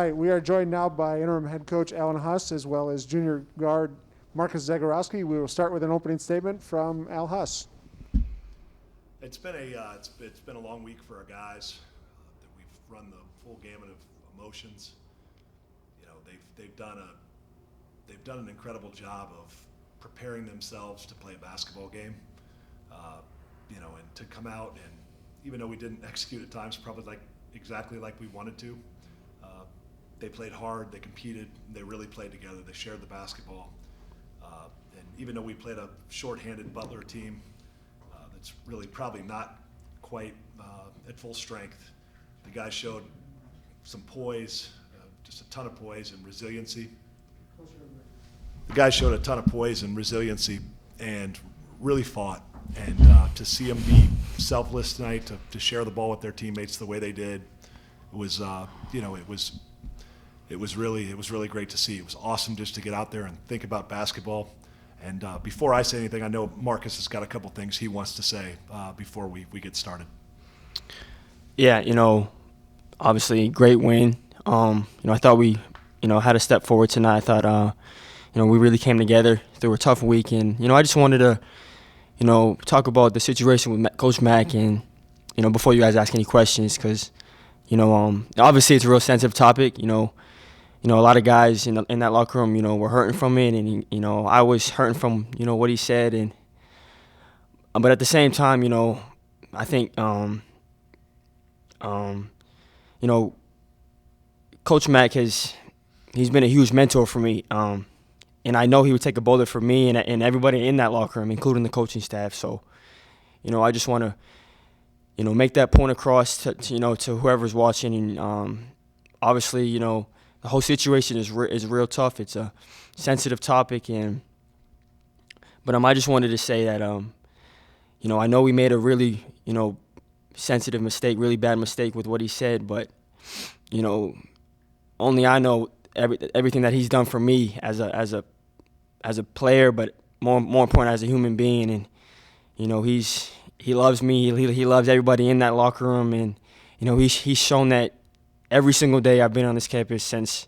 right, we are joined now by interim head coach Alan Huss as well as junior guard Marcus Zegarowski. We will start with an opening statement from Al Huss. It's been a long week for our guys. That we've run the full gamut of emotions. You know, they've done an incredible job of preparing themselves to play a basketball game. And to come out, and even though we didn't execute at times probably exactly like we wanted to, they played hard, they competed, they really played together, they shared the basketball. And even though we played a shorthanded Butler team that's really probably not quite at full strength, the guys showed some poise, just a ton of poise and resiliency. The guys showed a ton of poise and resiliency and really fought. And to see them be selfless tonight, to share the ball with their teammates the way they did, it was really great to see. It was awesome just to get out there and think about basketball. And before I say anything, I know Marcus has got a couple things he wants to say before we get started. Yeah, obviously great win. I thought we, had a step forward tonight. I thought, we really came together through a tough week. And, I just wanted to, talk about the situation with Coach Mack and, before you guys ask any questions, because, obviously it's a real sensitive topic. A lot of guys in that locker room, were hurting from it, and I was hurting from what he said, and but at the same time, I think Coach Mack he's been a huge mentor for me, and I know he would take a bullet for me and everybody in that locker room, including the coaching staff. So, I just want to make that point across to whoever's watching, and obviously, the whole situation is real tough. It's a sensitive topic, but I just wanted to say that I know we made a really sensitive mistake, really bad mistake with what he said, but only I know everything that he's done for me as a player, but more important as a human being, and he loves me, he loves everybody in that locker room, and he's shown that every single day I've been on this campus since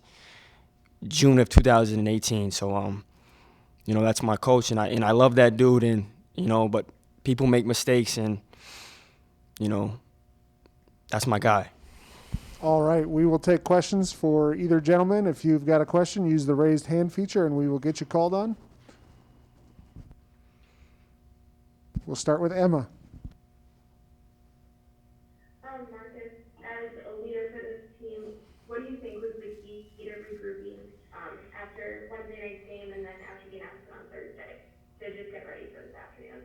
June of 2018. So, that's my coach, and I love that dude, and but people make mistakes, and that's my guy. All right, we will take questions for either gentleman. If you've got a question, use the raised hand feature, and we will get you called on. We'll start with Emma. Marcus, as a leader for this team, what do you think was the key to regrouping after Wednesday night's game and then after being asked on Thursday to just get ready for this afternoon?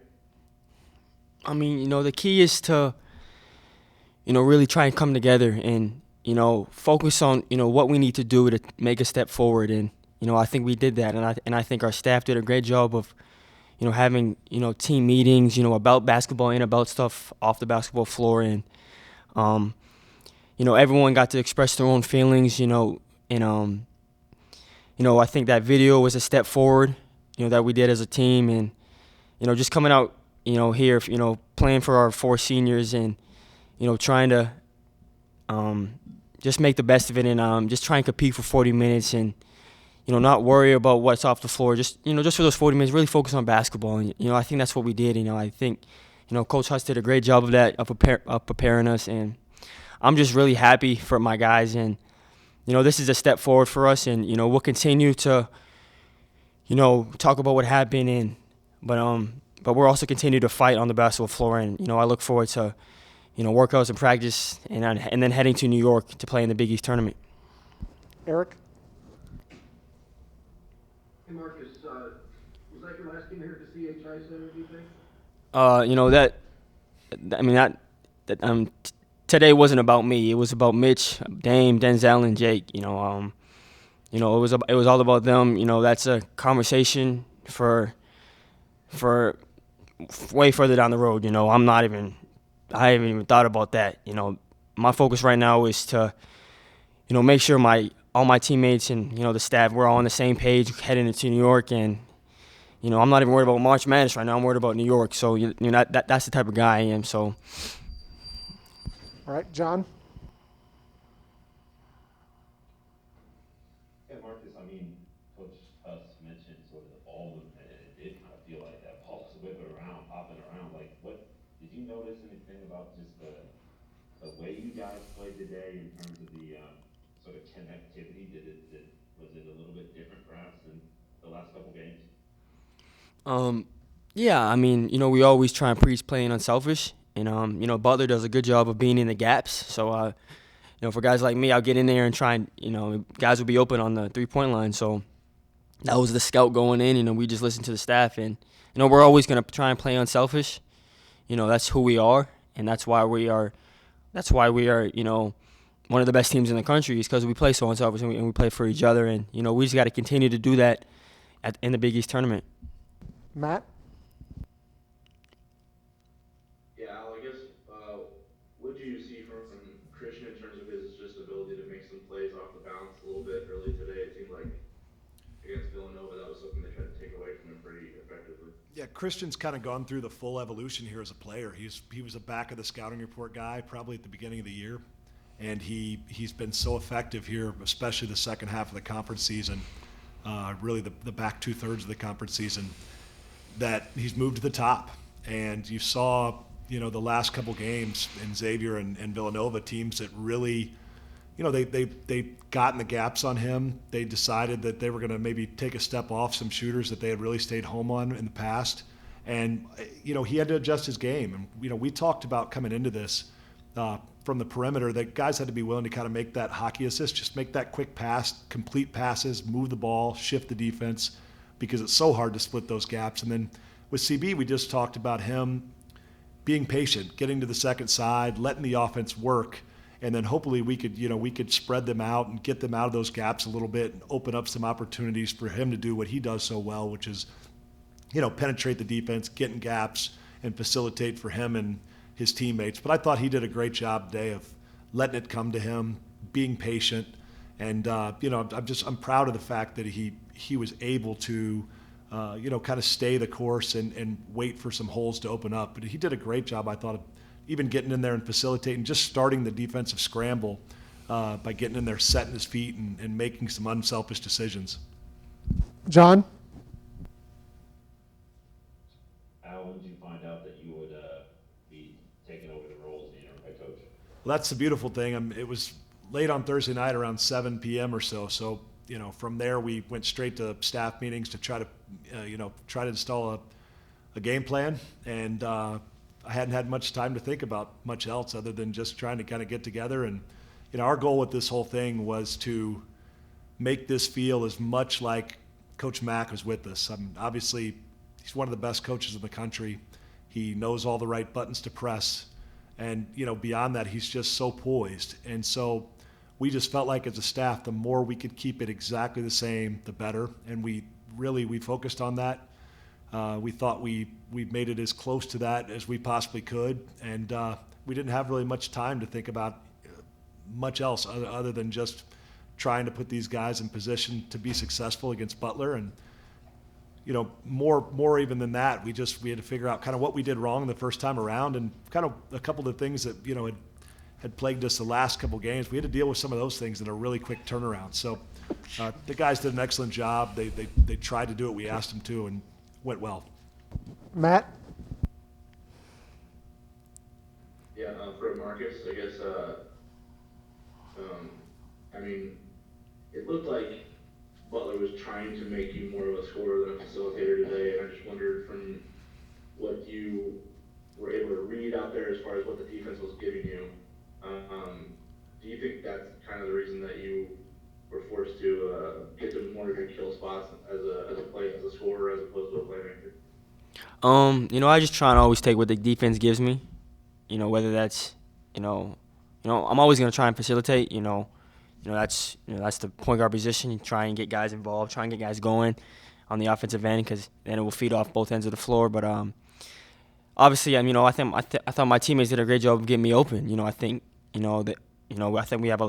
I mean, the key is to, really try and come together and, focus on, what we need to do to make a step forward. And, I think we did that. And I think our staff did a great job of, having, team meetings, about basketball and about stuff off the basketball floor. And, everyone got to express their own feelings, and, I think that video was a step forward, that we did as a team. And, just coming out, here, playing for our four seniors and, trying to just make the best of it and just try and compete for 40 minutes and, not worry about what's off the floor. Just, just for those 40 minutes, really focus on basketball. And, I think that's what we did. I think, Coach Huss did a great job of that, of preparing us. And I'm just really happy for my guys. And, this is a step forward for us. And, we'll continue to, talk about what happened. And, but we'll also continue to fight on the basketball floor. And, I look forward to, workouts and practice and then heading to New York to play in the Big East tournament. Eric? Hey, Marcus, was that your last game here at the CHI Center, do you think? Today wasn't about me. It was about Mitch, Dame, Denzel, and Jake. It was all about them. That's a conversation for way further down the road. I haven't even thought about that. My focus right now is to, make sure all my teammates and, the staff, we're all on the same page heading into New York. And, I'm not even worried about March Madness right now. I'm worried about New York. So, that's the type of guy I am. So. All right, John? Marcus, I mean, Coach Huss mentioned sort of the ball movement, and it did kind of feel like that ball was whipping around, popping around. Like, what did you notice anything about just the way you guys played today in terms of the sort of connectivity? Was it a little bit different perhaps than the last couple games? Yeah, I mean, we always try and preach playing unselfish, and Butler does a good job of being in the gaps. So, for guys like me, I'll get in there and try and guys will be open on the 3-point line. So that was the scout going in. We just listen to the staff, and we're always gonna try and play unselfish. That's who we are, and that's why we are. That's why we are. One of the best teams in the country is because we play so unselfish and we play for each other, and we just got to continue to do that in the Big East tournament. Matt? Yeah, Al, I guess, what do you see from Christian in terms of his just ability to make some plays off the bounce a little bit early today? It seemed like against Villanova, that was something they tried to take away from him pretty effectively. Yeah, Christian's kind of gone through the full evolution here as a player. He was a back of the scouting report guy probably at the beginning of the year, and he's been so effective here, especially the second half of the conference season, really the back 2/3 of the conference season, that he's moved to the top. And you saw, the last couple games in Xavier and Villanova, teams that really, they got in the gaps on him. They decided that they were going to maybe take a step off some shooters that they had really stayed home on in the past. And, he had to adjust his game. And, we talked about coming into this from the perimeter that guys had to be willing to kind of make that hockey assist, just make that quick pass, complete passes, move the ball, shift the defense, because it's so hard to split those gaps. And then with CB, we just talked about him being patient, getting to the second side, letting the offense work, and then hopefully we could spread them out and get them out of those gaps a little bit and open up some opportunities for him to do what he does so well, which is, penetrate the defense, get in gaps, and facilitate for him and his teammates. But I thought he did a great job today of letting it come to him, being patient, and I'm proud of the fact that he was able to kind of stay the course and wait for some holes to open up. But he did a great job, I thought, of even getting in there and facilitating, just starting the defensive scramble by getting in there, setting his feet, and making some unselfish decisions. John? How would you find out that you would be taking over the role as the interim head coach? Well, that's the beautiful thing. It was late on Thursday night, around 7 p.m. or so. So, from there we went straight to staff meetings to try to install a game plan. And I hadn't had much time to think about much else other than just trying to kind of get together. And, our goal with this whole thing was to make this feel as much like Coach Mack was with us. Obviously, he's one of the best coaches in the country. He knows all the right buttons to press. And, beyond that, he's just so poised. And so we just felt like as a staff, the more we could keep it exactly the same, the better. And we focused on that. We thought we made it as close to that as we possibly could. And we didn't have really much time to think about much else other than just trying to put these guys in position to be successful against Butler. And, more even than that, we had to figure out kind of what we did wrong the first time around and kind of a couple of the things that, had plagued us the last couple games. We had to deal with some of those things in a really quick turnaround. So the guys did an excellent job. They tried to do what we asked them to and went well. Matt? Yeah, for Marcus, I guess, it looked like Butler was trying to make you more of a scorer than a facilitator today, and I just wondered from what you were able to read out there as far as what the defense was giving you, do you think that's kind of the reason that you were forced to get to more of your kill spots as a scorer as opposed to a playmaker? I just try and always take what the defense gives me. Whether that's, I'm always gonna try and facilitate. That's the point guard position. You try and get guys involved, try and get guys going on the offensive end, because then it will feed off both ends of the floor. But obviously, I thought my teammates did a great job of getting me open. I think I think we have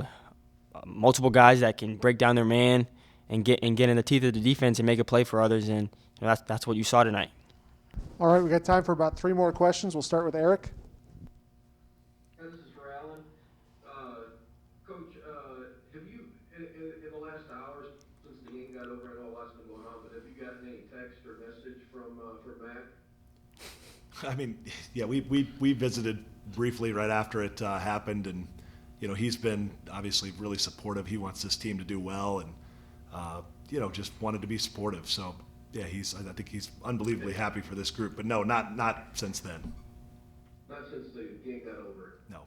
multiple guys that can break down their man and get in the teeth of the defense and make a play for others, and that's what you saw tonight. All right, we got time for about 3 more questions. We'll start with Eric. This is for Alan. Coach, have you, in the last hour since the game got over? I know a lot's been going on, but have you gotten any text or message from Mac? I mean, yeah, we visited briefly right after it happened, and he's been obviously really supportive. He wants this team to do well, and just wanted to be supportive. So yeah, I think he's unbelievably happy for this group. But no, not since then. Not since the game got over. No,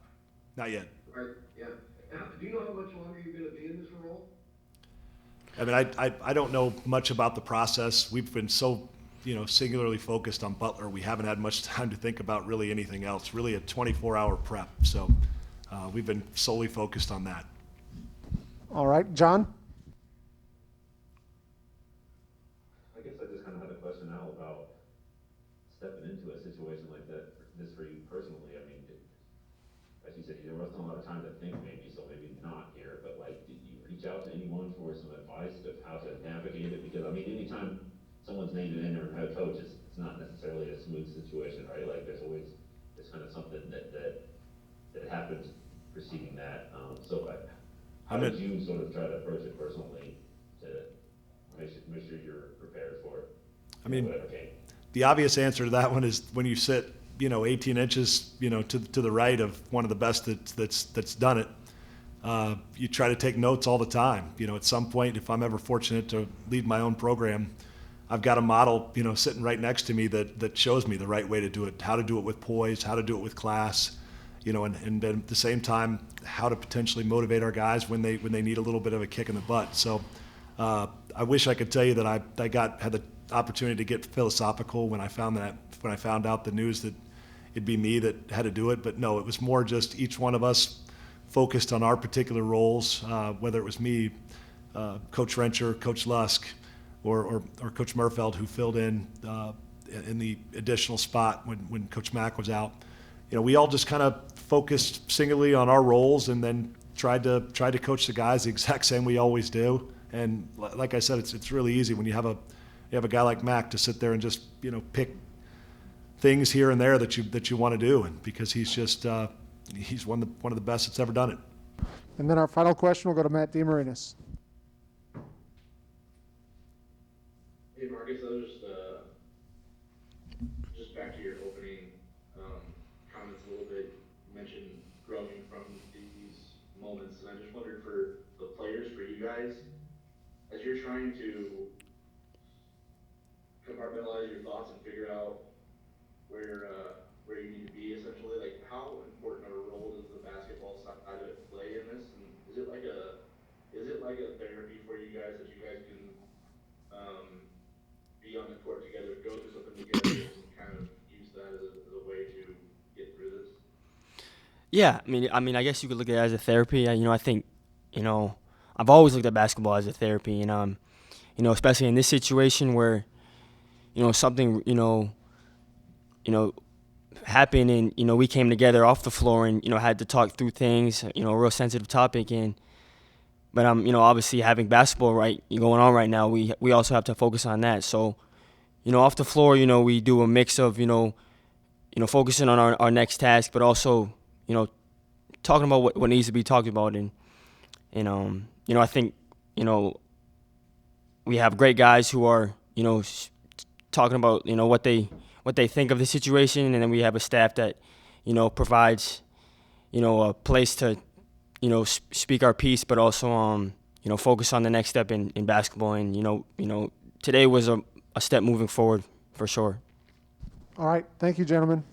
not yet. Right? Yeah. Do you know how much longer you're going to be in this role? I mean, I don't know much about the process. We've been so singularly focused on Butler. We haven't had much time to think about really anything else. Really a 24-hour prep. So we've been solely focused on that. All right, John? I guess I just kind of had a question now about stepping into a situation like that, this for you personally. I mean, as you said, there wasn't a lot of time to think maybe, so maybe not here, but like, did you reach out to anyone for some advice of how to navigate it? Because I mean, anytime someone's named an interim head coach, it's not necessarily a smooth situation, right? Like there's always, it's kind of something that happens preceding that. So how did you sort of try to approach it personally to make sure you're prepared for it? I mean, whatever came? The obvious answer to that one is when you sit 18 inches to the right of one of the best that's done it. You try to take notes all the time. At some point, if I'm ever fortunate to lead my own program, I've got a model sitting right next to me that shows me the right way to do it, how to do it with poise, how to do it with class, and then at the same time how to potentially motivate our guys when they need a little bit of a kick in the butt. So I wish I could tell you that I had the opportunity to get philosophical when I found out the news that it'd be me that had to do it. But no, it was more just each one of us focused on our particular roles, whether it was me, Coach Rencher, Coach Lusk, or Coach Murfeld, who filled in the additional spot when Coach Mack was out. We all just kind of focused singularly on our roles and then tried to coach the guys the exact same we always do. And like I said, it's really easy when you have a guy like Mac to sit there and just pick things here and there that you want to do, and because he's just he's one of the best that's ever done it. And then our final question will go to Matt DeMarinis. Hey Marcus, I was just back to your opening comments a little bit. You mentioned growing from these moments, and I just wondered for the players, for you guys, as you're trying to compartmentalize your thoughts and figure out where you need to be, essentially, like how important of a role does the basketball side of it play in this? And is it like a therapy for you guys that you guys can be on the court together, go through something together, and kind of use that as a way to get through this? Yeah, I mean, I guess you could look at it as a therapy. I think, I've always looked at basketball as a therapy, and especially in this situation where, something, happened, and we came together off the floor and had to talk through things, a real sensitive topic, but obviously having basketball going on right now, we also have to focus on that. So, off the floor, we do a mix of focusing on our next task, but also talking about what needs to be talked about, and I think we have great guys who are talking about what they think of the situation, and then we have a staff that provides a place to speak our piece, but also focus on the next step in basketball. And today was a step moving forward for sure. All right. Thank you, gentlemen.